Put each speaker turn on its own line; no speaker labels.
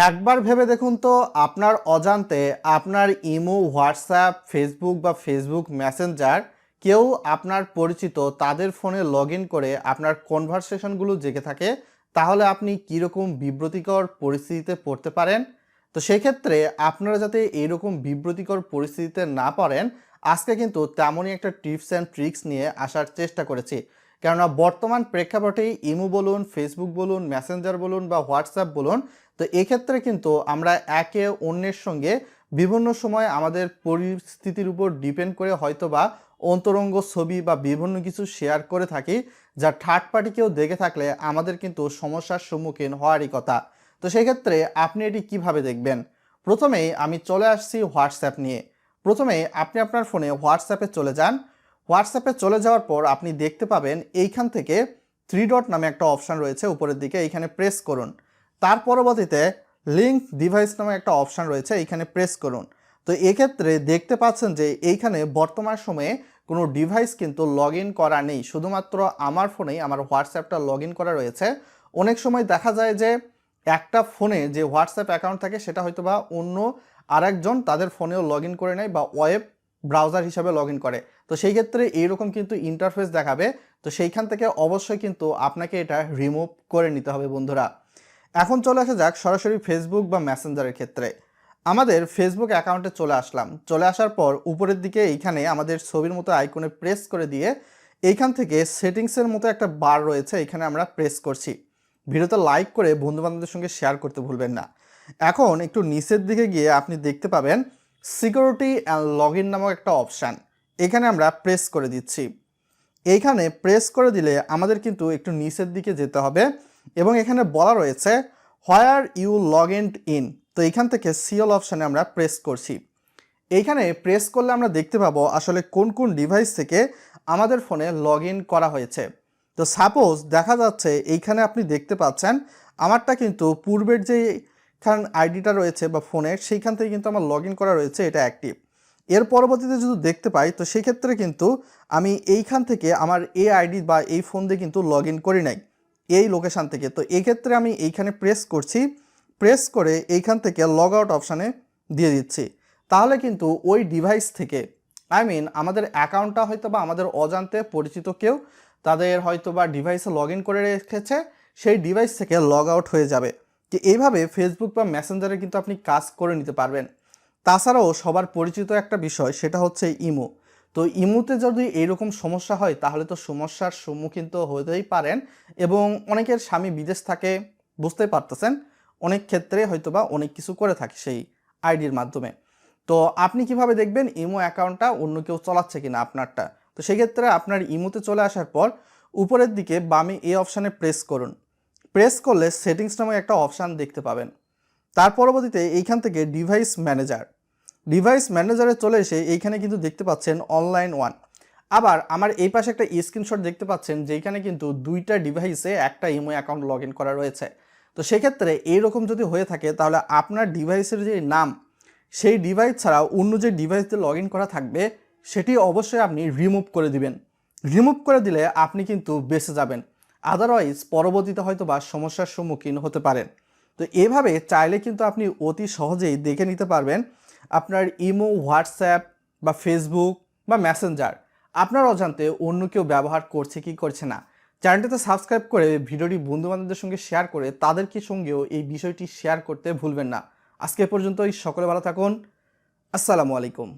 একবার ভেবে দেখুন তো আপনার অজান্তে আপনার ইমো, হোয়াটসঅ্যাপ, ফেসবুক বা ফেসবুক মেসেঞ্জার কেউ আপনার পরিচিত তাদের ফোনে লগ ইন করে আপনার কনভারসেশনগুলো জেগে থাকে, তাহলে আপনি কীরকম বিব্রতিকর পরিস্থিতিতে পড়তে পারেন। তো সেক্ষেত্রে আপনারা যাতে এইরকম বিব্রতিকর পরিস্থিতিতে না পড়েন, আজকে কিন্তু তেমনই একটা টিপস অ্যান্ড ট্রিক্স নিয়ে আসার চেষ্টা করেছি। কেননা বর্তমান প্রেক্ষাপটে ইমো বলুন, ফেসবুক বলুন, মেসেঞ্জার বলুন বা হোয়াটসঅ্যাপ বলুন, তো এক্ষেত্রে কিন্তু আমরা একে অন্যের সঙ্গে বিভিন্ন সময় আমাদের পরিস্থিতির উপর ডিপেন্ড করে হয়তোবা অন্তরঙ্গ ছবি বা বিভিন্ন কিছু শেয়ার করে থাকি, যা থার্ড পার্টি কেউ দেখে থাকলে আমাদের কিন্তু সমস্যার সম্মুখীন হওয়ারই কথা। তো সেক্ষেত্রে আপনি এটি কিভাবে দেখবেন? প্রথমেই আমি চলে আসছি হোয়াটসঅ্যাপ নিয়ে। প্রথমে আপনি আপনার ফোনে হোয়াটসঅ্যাপে চলে যান। হোয়াটসঅ্যাপে চলে যাওয়ার পর আপনি দেখতে পাবেন এইখান থেকে থ্রি ডট নামে একটা অপশান রয়েছে উপরের দিকে, এইখানে প্রেস করুন। তার পরবর্তীতে লিঙ্ক ডিভাইস নামে একটা অপশান রয়েছে, এইখানে প্রেস করুন। তো এক্ষেত্রে দেখতে পাচ্ছেন যে এইখানে বর্তমান সময়ে কোনো ডিভাইস কিন্তু লগ ইন করা নেই, শুধুমাত্র আমার ফোনেই আমার হোয়াটসঅ্যাপটা লগ ইন করা রয়েছে। অনেক সময় দেখা যায় যে একটা ফোনে যে হোয়াটসঅ্যাপ অ্যাকাউন্ট থাকে সেটা হয়তো বা অন্য আরেকজন তাদের ফোনেও লগ ইন করে নেয় বা ওয়েব ব্রাউজার হিসাবে লগ ইন করে। তো সেই ক্ষেত্রে এইরকম কিন্তু ইন্টারফেস দেখাবে। তো সেইখান থেকে অবশ্যই কিন্তু আপনাকে এটা রিমুভ করে নিতে হবে বন্ধুরা। এখন চলে আসা যাক সরাসরি ফেসবুক বা মেসেঞ্জারের ক্ষেত্রে। আমাদের ফেসবুক অ্যাকাউন্টে চলে আসলাম। চলে আসার পর উপরের দিকে এইখানে আমাদের ছবির মতো আইকনে প্রেস করে দিয়ে এইখান থেকে সেটিংসের মতো একটা বার রয়েছে, এখানে আমরা প্রেস করছি। ভিডিওতে লাইক করে বন্ধুবান্ধবদের সঙ্গে শেয়ার করতে ভুলবেন না। এখন একটু নিচের দিকে গিয়ে আপনি দেখতে পাবেন সিকিউরিটি অ্যান্ড লগ ইন নামক একটা অপশান, এখানে আমরা প্রেস করে দিচ্ছি। এইখানে প্রেস করে দিলে আমাদের কিন্তু একটু নিচের দিকে যেতে হবে এবং এখানে বলা রয়েছে হোয়ার ইউ লগ ইন। তো এইখান থেকে সিওল অপশানে আমরা প্রেস করছি। এইখানে প্রেস করলে আমরা দেখতে পাবো আসলে কোন কোন ডিভাইস থেকে আমাদের ফোনে লগ ইন করা হয়েছে। তো সাপোজ দেখা যাচ্ছে এইখানে আপনি দেখতে পাচ্ছেন আমারটা কিন্তু পূর্বের যে আইডিটা রয়েছে বা ফোনের, সেইখান থেকে কিন্তু আমার লগ ইন করা রয়েছে, এটা অ্যাক্টিভ। এর পরবর্তীতে যদি দেখতে পাই তো সেক্ষেত্রে কিন্তু আমি এইখান থেকে আমার এই আইডি বা এই ফোন দিয়ে কিন্তু লগ ইন করি নাই এই লোকেশান থেকে। তো এই ক্ষেত্রে আমি এইখানে প্রেস করছি, প্রেস করে এইখান থেকে লগ আউট অপশানে দিয়ে দিচ্ছি। তাহলে কিন্তু ওই ডিভাইস থেকে আমাদের অ্যাকাউন্টটা হয়তো বা আমাদের অজান্তে পরিচিত কেউ তাদের হয়তো বা ডিভাইসে লগ ইন করে রেখেছে, সেই ডিভাইস থেকে লগ আউট হয়ে যাবে। যে এইভাবে ফেসবুক বা মেসেঞ্জারে কিন্তু আপনি কাজ করে নিতে পারবেন। তাছাড়াও সবার পরিচিত একটা বিষয় সেটা হচ্ছে ইমো। তো ইমোতে যদি এইরকম সমস্যা হয় তাহলে তো সমস্যার সম্মুখীন তো হতেই পারেন, এবং অনেকের স্বামী বিদেশ থাকে, বুঝতে পারতেছেন, অনেক ক্ষেত্রে হয়তোবা অনেক কিছু করে থাকে সেই আইডির মাধ্যমে। তো আপনি কিভাবে দেখবেন ইমো অ্যাকাউন্টটা অন্য কেউ চালাচ্ছে কিনা আপনারটা? তো সেক্ষেত্রে আপনার ইমোতে চলে আসার পর উপরের দিকে বামে এই অপশানে প্রেস করুন। প্রেস করলে সেটিংস নামে একটা অপশান দেখতে পাবেন। তার পরবর্তীতে এইখান থেকে ডিভাইস ম্যানেজারে চলে এসে এইখানে কিন্তু দেখতে পাচ্ছেন অনলাইন ওয়ান। আবার আমার এই পাশে একটা স্ক্রিনশট দেখতে পাচ্ছেন যেখানে কিন্তু দুইটা ডিভাইসে একটা ইমো অ্যাকাউন্ট লগ ইন করা রয়েছে। তো সেক্ষেত্রে এইরকম যদি হয়ে থাকে তাহলে আপনার ডিভাইসের যে নাম, সেই ডিভাইস ছাড়াও অন্য যে ডিভাইসে লগ ইন করা থাকবে সেটি অবশ্যই আপনি রিমুভ করে দিবেন। রিমুভ করে দিলে আপনি কিন্তু বেঁচে যাবেন, আদারওয়াইজ পরবর্তীতে হয়তো বা সমস্যার সম্মুখীন হতে পারেন। তো এভাবে চাইলে কিন্তু আপনি অতি সহজেই দেখে নিতে পারবেন আপনার ইমো, হোয়াটসঅ্যাপ বা ফেসবুক বা মেসেঞ্জার আপনার অজান্তে অন্য কেউ ব্যবহার করছে কি করছে না। চ্যানেলটিতে সাবস্ক্রাইব করে ভিডিওটি বন্ধুবান্ধবদের সঙ্গে শেয়ার করে তাদেরকে সঙ্গেও এই বিষয়টি শেয়ার করতে ভুলবেন না। আজকে পর্যন্তই, সকলে ভালো থাকুন। আসসালামু আলাইকুম।